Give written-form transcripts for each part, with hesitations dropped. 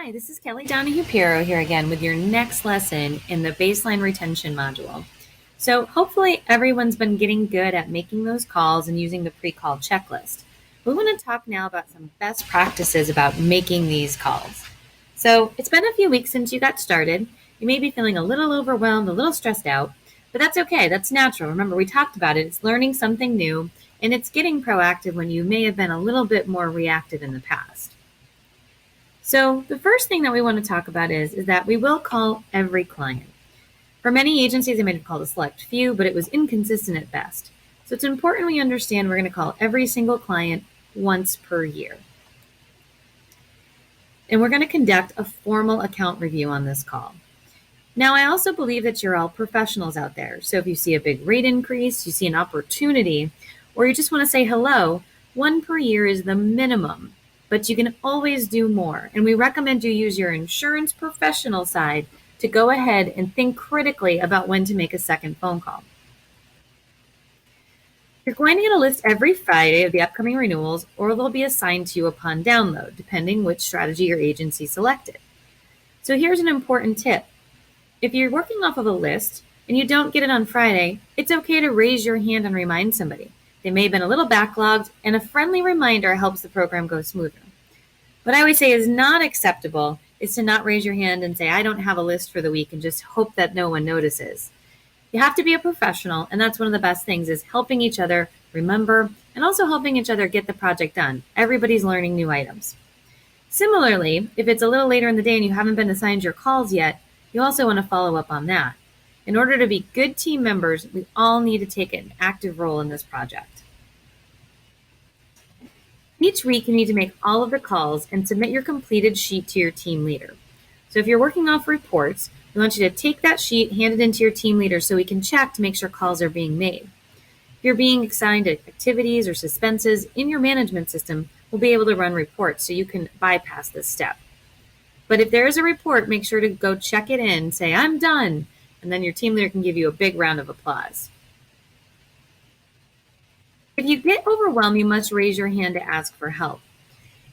Hi, this is Kelly Donahue-Pero here again with your next lesson in the baseline retention module. So hopefully everyone's been getting good at making those calls and using the pre-call checklist. We want to talk now about some best practices about making these calls. So it's been a few weeks since you got started. You may be feeling a little overwhelmed, a little stressed out, but that's okay. That's natural. Remember, we talked about it. It's learning something new, and it's getting proactive when you may have been a little bit more reactive in the past. So the first thing that we want to talk about is that we will call every client. For many agencies, they might have called a select few, but it was inconsistent at best. So it's important we understand we're going to call every single client once per year. And we're going to conduct a formal account review on this call. Now, I also believe that you're all professionals out there. So if you see a big rate increase, you see an opportunity, or you just want to say hello, one per year is the minimum. But you can always do more. And we recommend you use your insurance professional side to go ahead and think critically about when to make a second phone call. You're going to get a list every Friday of the upcoming renewals, or they'll be assigned to you upon download, depending which strategy your agency selected. So here's an important tip. If you're working off of a list and you don't get it on Friday, it's okay to raise your hand and remind somebody. They may have been a little backlogged, and a friendly reminder helps the program go smoother. What I always say is not acceptable is to not raise your hand and say, I don't have a list for the week, and just hope that no one notices. You have to be a professional, and that's one of the best things is helping each other remember and also helping each other get the project done. Everybody's learning new items. Similarly, if it's a little later in the day and you haven't been assigned your calls yet, you also want to follow up on that. In order to be good team members, we all need to take an active role in this project. Each week, you need to make all of the calls and submit your completed sheet to your team leader. So if you're working off reports, we want you to take that sheet, hand it into your team leader so we can check to make sure calls are being made. If you're being assigned activities or suspenses in your management system, we'll be able to run reports so you can bypass this step. But if there is a report, make sure to go check it in, say, I'm done, and then your team leader can give you a big round of applause. If you get overwhelmed, you must raise your hand to ask for help.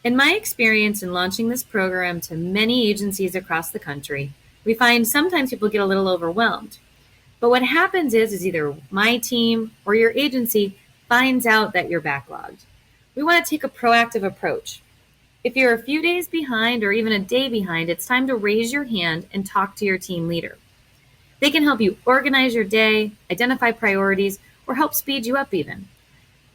In my experience in launching this program to many agencies across the country, we find sometimes people get a little overwhelmed. But what happens is either my team or your agency finds out that you're backlogged. We want to take a proactive approach. If you're a few days behind or even a day behind, it's time to raise your hand and talk to your team leader. They can help you organize your day, identify priorities, or help speed you up even.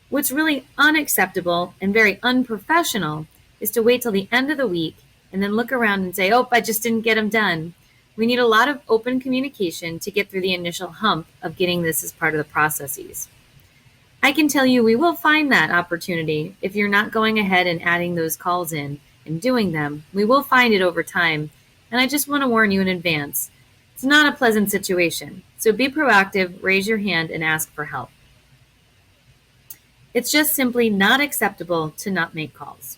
What's really unacceptable and very unprofessional is to wait till the end of the week and then look around and say, oh, I just didn't get them done. We need a lot of open communication to get through the initial hump of getting this as part of the processes. I can tell you we will find that opportunity if you're not going ahead and adding those calls in and doing them. We will find it over time, and I just want to warn you in advance. It's not a pleasant situation, so be proactive, raise your hand, and ask for help. It's just simply not acceptable to not make calls.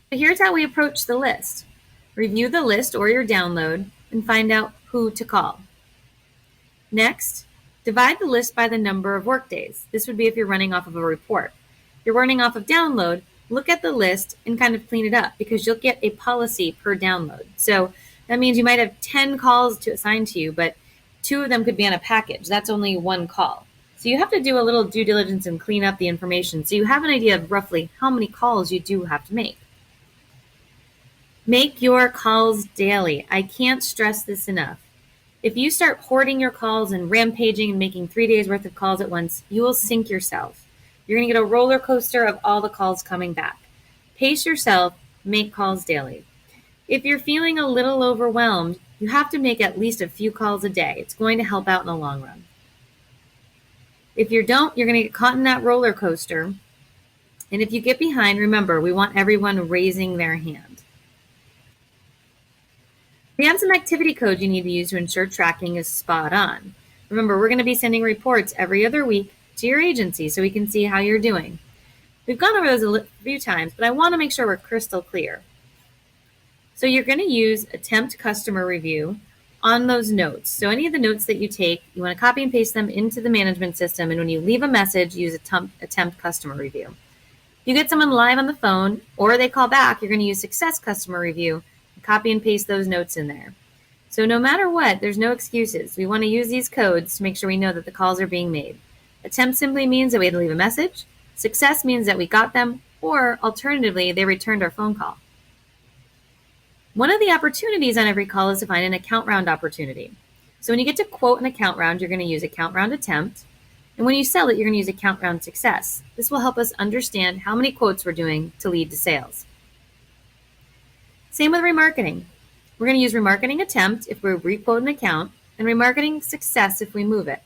So here's how we approach the list. Review the list or your download and find out who to call. Next, divide the list by the number of workdays. This would be if you're running off of a report. If you're running off of download, look at the list and kind of clean it up because you'll get a policy per download. So that means you might have 10 calls to assign to you, but 2 of them could be on a package. That's only 1 call. So you have to do a little due diligence and clean up the information so you have an idea of roughly how many calls you do have to make. Make your calls daily. I can't stress this enough. If you start hoarding your calls and rampaging and making 3 days worth of calls at once, you will sink yourself. You're going to get a roller coaster of all the calls coming back. Pace yourself, make calls daily. If you're feeling a little overwhelmed, you have to make at least a few calls a day. It's going to help out in the long run. If you don't, you're going to get caught in that roller coaster. And if you get behind, remember, we want everyone raising their hand. We have some activity code you need to use to ensure tracking is spot on. Remember, we're going to be sending reports every other week to your agency so we can see how you're doing. We've gone over those a few times, but I want to make sure we're crystal clear. So you're going to use attempt customer review on those notes. So any of the notes that you take, you want to copy and paste them into the management system. And when you leave a message, use attempt customer review. you get someone live on the phone or they call back, you're going to use Success Customer Review and copy and paste those notes in there. So no matter what, there's no excuses. We want to use these codes to make sure we know that the calls are being made. Attempt simply means that we had to leave a message. Success means that we got them, or alternatively, they returned our phone call. One of the opportunities on every call is to find an account round opportunity. So when you get to quote an account round, you're going to use account round attempt. And when you sell it, you're going to use account round success. This will help us understand how many quotes we're doing to lead to sales. Same with remarketing. We're going to use remarketing attempt if we requote an account, and remarketing success if we move it.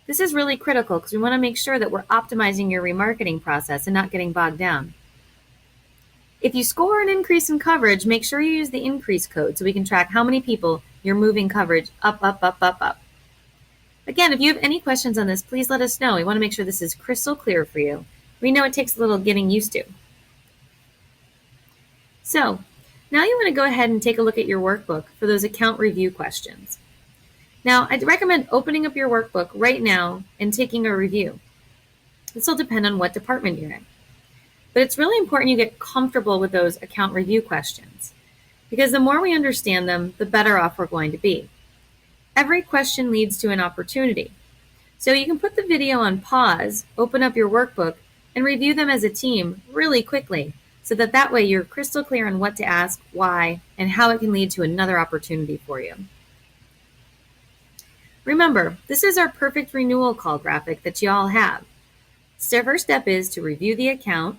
This is really critical because we want to make sure that we're optimizing your remarketing process and not getting bogged down. If you score an increase in coverage, make sure you use the increase code so we can track how many people you're moving coverage up. Again, if you have any questions on this, please let us know. We want to make sure this is crystal clear for you. We know it takes a little getting used to. So, now you want to go ahead and take a look at your workbook for those account review questions. Now, I'd recommend opening up your workbook right now and taking a review. This will depend on what department you're in. But it's really important you get comfortable with those account review questions, because the more we understand them, the better off we're going to be. Every question leads to an opportunity. So you can put the video on pause, open up your workbook, and review them as a team really quickly, so that way you're crystal clear on what to ask, why, and how it can lead to another opportunity for you. Remember, this is our perfect renewal call graphic that you all have. The first step is to review the account.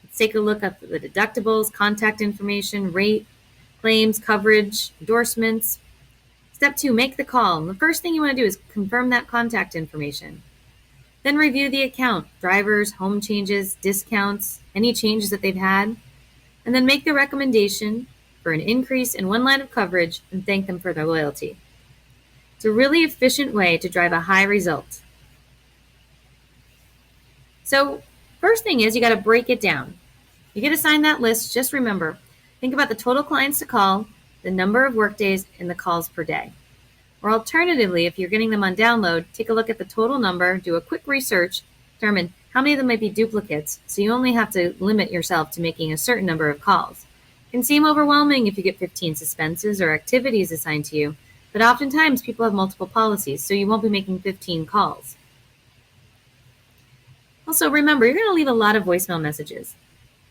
Let's take a look at the deductibles, contact information, rate, claims, coverage, endorsements. Step 2, make the call. And the first thing you want to do is confirm that contact information. Then review the account, drivers, home changes, discounts, any changes that they've had. And then make the recommendation for an increase in one line of coverage and thank them for their loyalty. It's a really efficient way to drive a high result. So first thing is you got to break it down. You get assigned that list. Just remember, think about the total clients to call, the number of workdays, and the calls per day. Or alternatively, if you're getting them on download, take a look at the total number, do a quick research, determine how many of them might be duplicates, so you only have to limit yourself to making a certain number of calls. It can seem overwhelming if you get 15 suspenses or activities assigned to you, but oftentimes people have multiple policies, so you won't be making 15 calls. Also, remember, you're going to leave a lot of voicemail messages.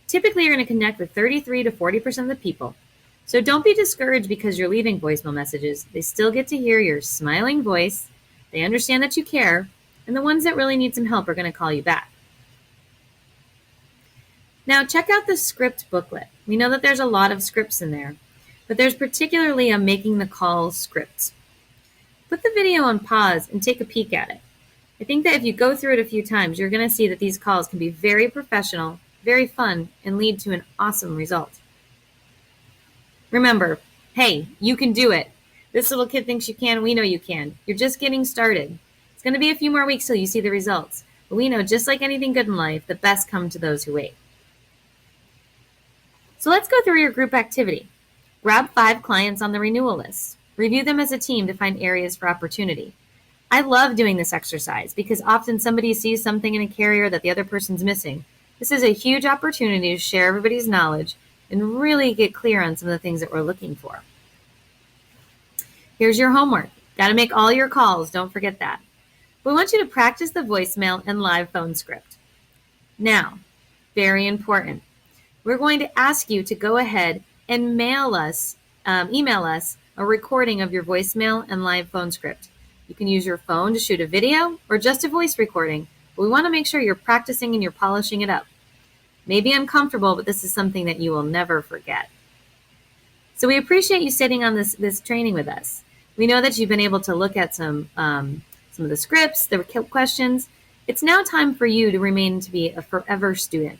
Typically, you're going to connect with 33 to 40% of the people. So don't be discouraged because you're leaving voicemail messages. They still get to hear your smiling voice. They understand that you care. And the ones that really need some help are going to call you back. Now, check out the script booklet. We know that there's a lot of scripts in there, but there's particularly a making the call script. Put the video on pause and take a peek at it. I think that if you go through it a few times, you're going to see that these calls can be very professional, very fun, and lead to an awesome result. Remember, hey, you can do it. This little kid thinks you can. We know you can. You're just getting started. It's going to be a few more weeks till you see the results. But we know, just like anything good in life, the best come to those who wait. So let's go through your group activity. Grab 5 clients on the renewal list. Review them as a team to find areas for opportunity. I love doing this exercise because often somebody sees something in a carrier that the other person's missing. This is a huge opportunity to share everybody's knowledge and really get clear on some of the things that we're looking for. Here's your homework. Got to make all your calls. Don't forget that. We want you to practice the voicemail and live phone script. Now, very important. We're going to ask you to go ahead and email us a recording of your voicemail and live phone script. You can use your phone to shoot a video or just a voice recording, but we want to make sure you're practicing and you're polishing it up. Maybe uncomfortable, but this is something that you will never forget. So we appreciate you sitting on this training with us. We know that you've been able to look at some of the scripts, the questions. It's now time for you to remain to be a forever student.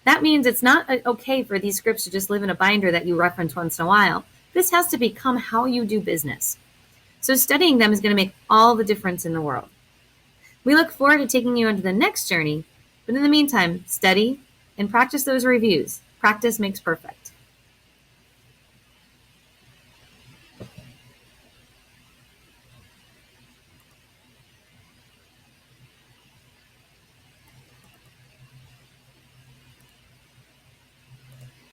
That means it's not okay for these scripts to just live in a binder that you reference once in a while. This has to become how you do business. So studying them is going to make all the difference in the world. We look forward to taking you into the next journey, but in the meantime, study and practice those reviews. Practice makes perfect.